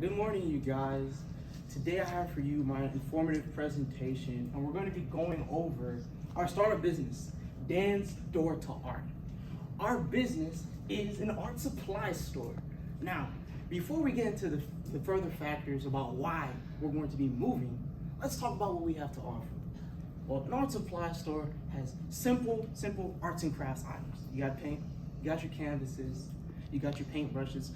Good morning, you guys. Today I have for you my informative presentation, and we're going to be going over our startup business, Dan's Door to Art. Our business is an art supply store. Now, before we get into the further factors about why we're going to be moving, let's talk about what we have to offer. Well, an art supply store has simple arts and crafts items. You got paint, you got your canvases, you got your paintbrushes,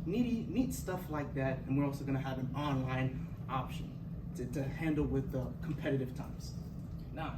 neat stuff like that, and we're also gonna have an online option to handle with the competitive times. Now,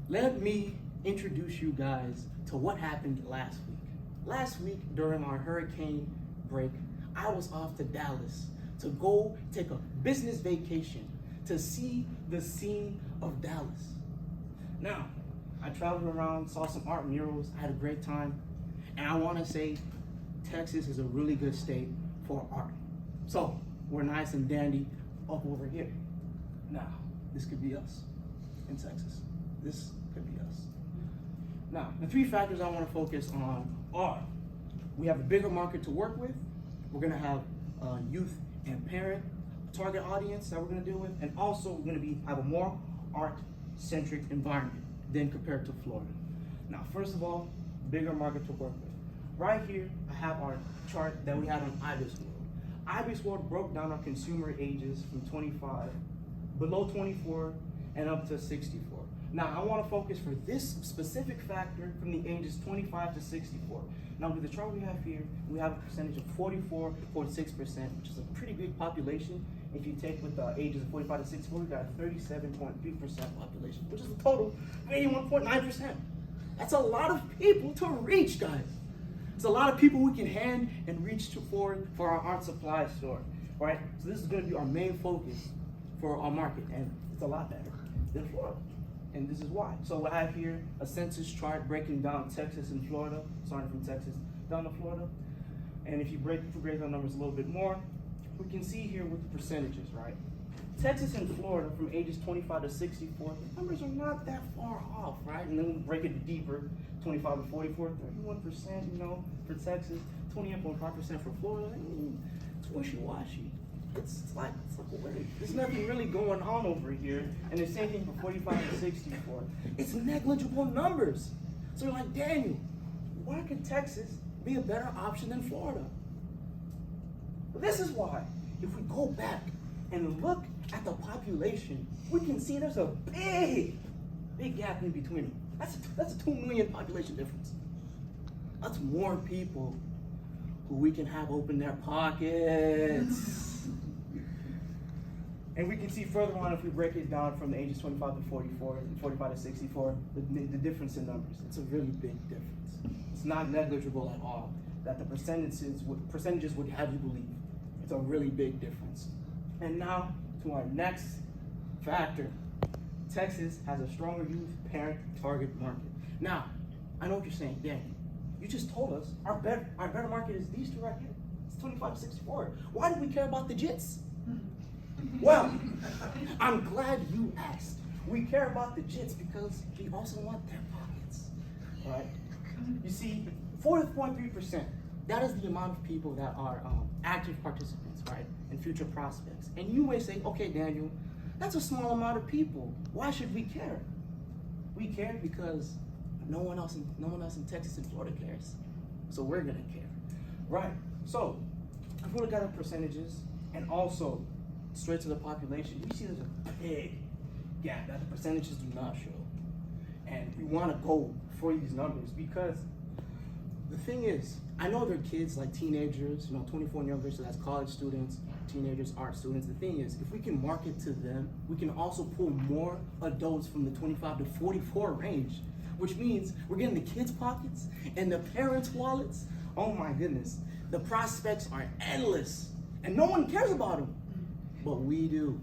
let me introduce you guys to what happened last week. Last week, during our hurricane break, I was off to Dallas to go take a business vacation to see the scene of Dallas. Now, I traveled around, saw some art murals, I had a great time, and I wanna say Texas is a really good state for art. So, we're nice and dandy up over here. Now, this could be us in Texas. This could be us. Now, the three factors I wanna focus on are, we have a bigger market to work with, we're gonna have youth and parent target audience that we're gonna deal with, and also we're gonna have a more art-centric environment than compared to Florida. Now, first of all, bigger market to work with. Right here, I have our chart that we had on Ibis World. Ibis World broke down our consumer ages from 25, below 24, and up to 64. Now, I wanna focus for this specific factor from the ages 25 to 64. Now, with the chart we have here, we have a percentage of 44.6%, which is a pretty big population. If you take with the ages of 45 to 64, we got a 37.3% population, which is a total of 81.9%. That's a lot of people to reach, guys. It's a lot of people we can hand and reach for our art supply store, right? So this is gonna be our main focus for our market, and it's a lot better than Florida. And this is why. So I have here a census chart breaking down Texas and Florida, starting from Texas down to Florida. And if you break down numbers a little bit more, we can see here with the percentages, right? Texas and Florida from ages 25 to 64, the numbers are not that far off, right? And then we break it deeper, 25 to 44, 31%, for Texas, 28.5% for Florida. It's wishy-washy. It's like weird. There's nothing really going on over here. And the same thing for 45 to 64. It's negligible numbers. So you're like, Daniel, why could Texas be a better option than Florida? Well, this is why. If we go back and look at the population, we can see there's a big gap in between them. That's a 2 million population difference. That's more people who we can have open their pockets. And we can see further on, if we break it down from the ages 25 to 44 and 45 to 64, the difference in numbers. It's a really big difference. It's not negligible at all that the percentages would have you believe. It's a really big difference. And now to our next factor. Texas has a stronger youth parent target market. Now, I know what you're saying, Dan. You just told us our better market is these two right here. It's 25 to 64. Why do we care about the jits? Well, I'm glad you asked. We care about the jits because we also want their pockets, right? You see, 4.3%, that is the amount of people that are active participants, right, and future prospects. And you may say, okay, Daniel, that's a small amount of people. Why should we care? We care because no one else in Texas and Florida cares. So we're gonna care, right? So if we look at our percentages and also straight to the population, we see there's a big gap that the percentages do not show. And we wanna go for these numbers because the thing is, I know they're kids, like teenagers, 24 and younger, so that's college students, teenagers, art students. The thing is, if we can market to them, we can also pull more adults from the 25 to 44 range, which means we're getting the kids' pockets and the parents' wallets. Oh my goodness, the prospects are endless, and no one cares about them, but we do.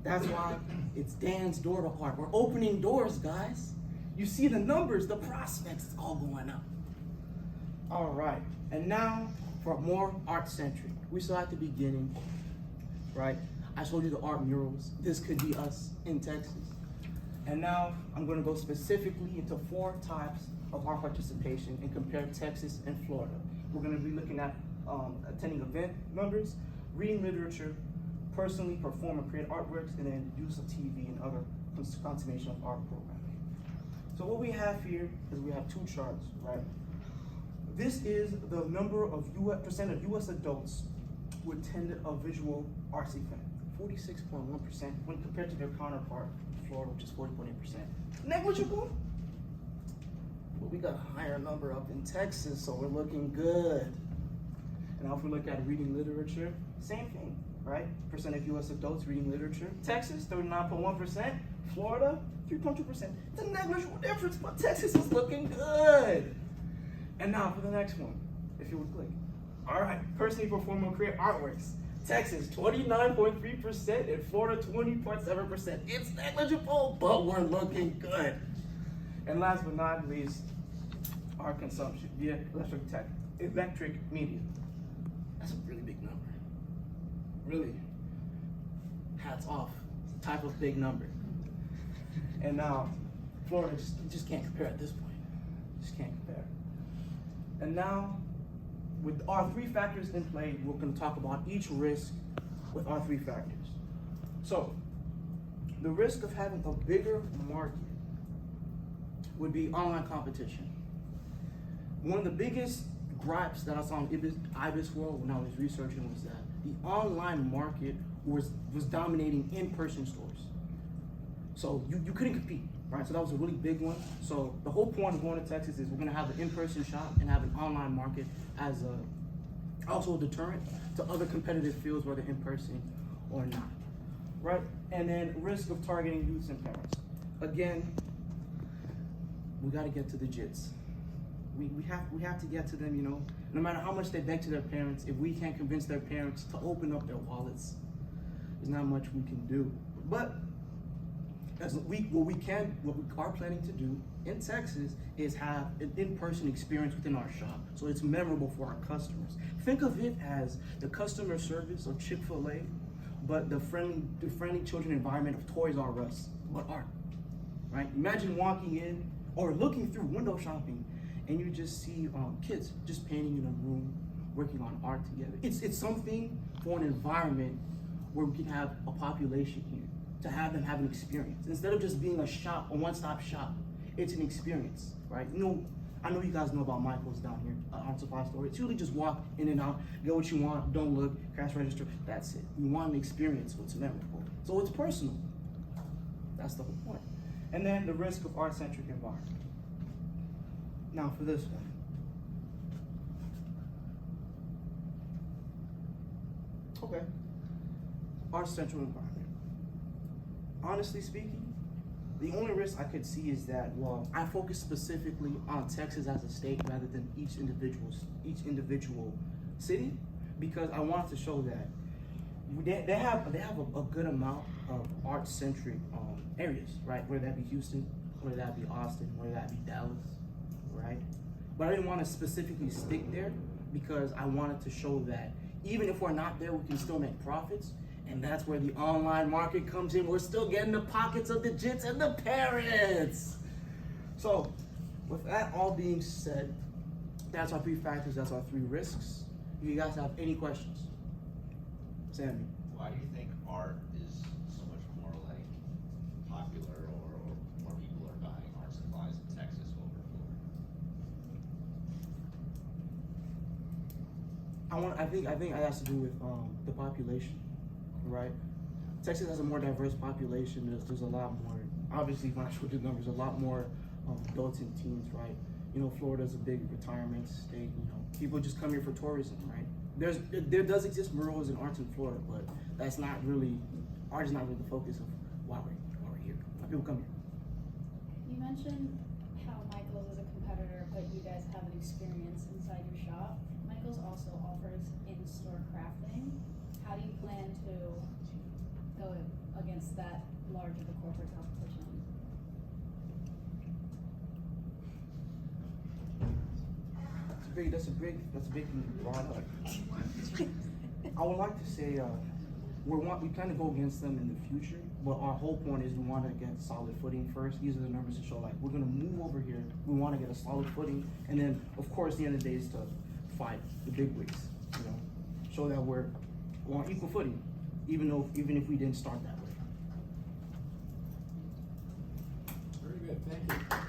That's why it's Dan's Door to Art. We're opening doors, guys. You see the numbers, the prospects, it's all going up. All right, and now for more art-centric. We saw at the beginning, right? I showed you the art murals. This could be us in Texas. And now I'm gonna go specifically into 4 types of art participation and compare Texas and Florida. We're gonna be looking at attending event numbers, reading literature, personally perform and create artworks, and then use of TV and other consummation of art programming. So what we have here is we have two charts, right? This is the number of percent of U.S. adults who attended a visual arts event, 46.1% when compared to their counterpart, Florida, which is 40.8%. Negligible? But we got a higher number up in Texas, so we're looking good. And now if we look at reading literature, same thing, right? Percent of U.S. adults reading literature. Texas, 39.1%. Florida, 3.2%. It's a negligible difference, but Texas is looking good. And now for the next one, if you would click. All right, personally perform and create artworks. Texas, 29.3%, and Florida, 20.7%. It's negligible, but we're looking good. And last but not least, art consumption via electric media. That's a really big number. Really, hats off, type of big number. And now, Florida just can't compare at this point. Just can't compare. And now, with our three factors in play, we're going to talk about each risk with our three factors. So, the risk of having a bigger market would be online competition. One of the biggest gripes that I saw in IBIS World when I was researching was that the online market was dominating in-person stores. So you couldn't compete, right? So that was a really big one. So the whole point of going to Texas is we're gonna have an in-person shop and have an online market as also a deterrent to other competitive fields, whether in person or not, right? And then risk of targeting youths and parents. Again, we gotta get to the jits. We have to get to them, you know. No matter how much they beg to their parents, if we can't convince their parents to open up their wallets, there's not much we can do. But what we are planning to do in Texas is have an in-person experience within our shop, so it's memorable for our customers. Think of it as the customer service of Chick-fil-A, but the friendly children environment of Toys R Us, but art, right? Imagine walking in or looking through window shopping, and you just see kids just painting in a room, working on art together. It's something for an environment where we can have a population here, to have them have an experience. Instead of just being a shop, a one-stop shop, it's an experience, right? You know, I know you guys know about Michael's down here, art supply store. It's usually just walk in and out, get what you want, don't look, cash register, that's it. You want an experience, so it's memorable. So it's personal. That's the whole point. And then the risk of art-centric environment. Now for this one. Okay. Art-central environment. Honestly speaking, the only risk I could see is that, well, I focus specifically on Texas as a state rather than each individual city, because I wanted to show that they have a good amount of art-centric areas, right? Whether that be Houston, whether that be Austin, whether that be Dallas, right? But I didn't want to specifically stick there because I wanted to show that even if we're not there, we can still make profits. And that's where the online market comes in. We're still getting the pockets of the jits and the parents. So with that all being said, that's our three factors, that's our three risks. Do you guys have any questions? Sammy. Why do you think art is so much more like popular, or more people are buying art supplies in Texas over Florida? I think it has to do with the population. Right, Texas has a more diverse population. There's a lot more. Obviously, when I showed you the numbers, a lot more adults and teens. Right, you know, Florida's a big retirement state. You know, people just come here for tourism. Right, there does exist murals and arts in Florida, but that's not really art is not really the focus of why we're here. Why people come here. You mentioned how Michael's is a competitor, but you guys have an experience inside your shop. Michael's also offers in-store crafting. How do you plan to go against that large of a corporate competition? That's a big thing you brought up. I would like to say we kind of go against them in the future, but our whole point is we want to get solid footing first. These are the numbers to show like we're going to move over here. We want to get a solid footing, and then of course the end of the day is to fight the big wigs. You know, show that we're on equal footing, even if we didn't start that way. Very good, thank you.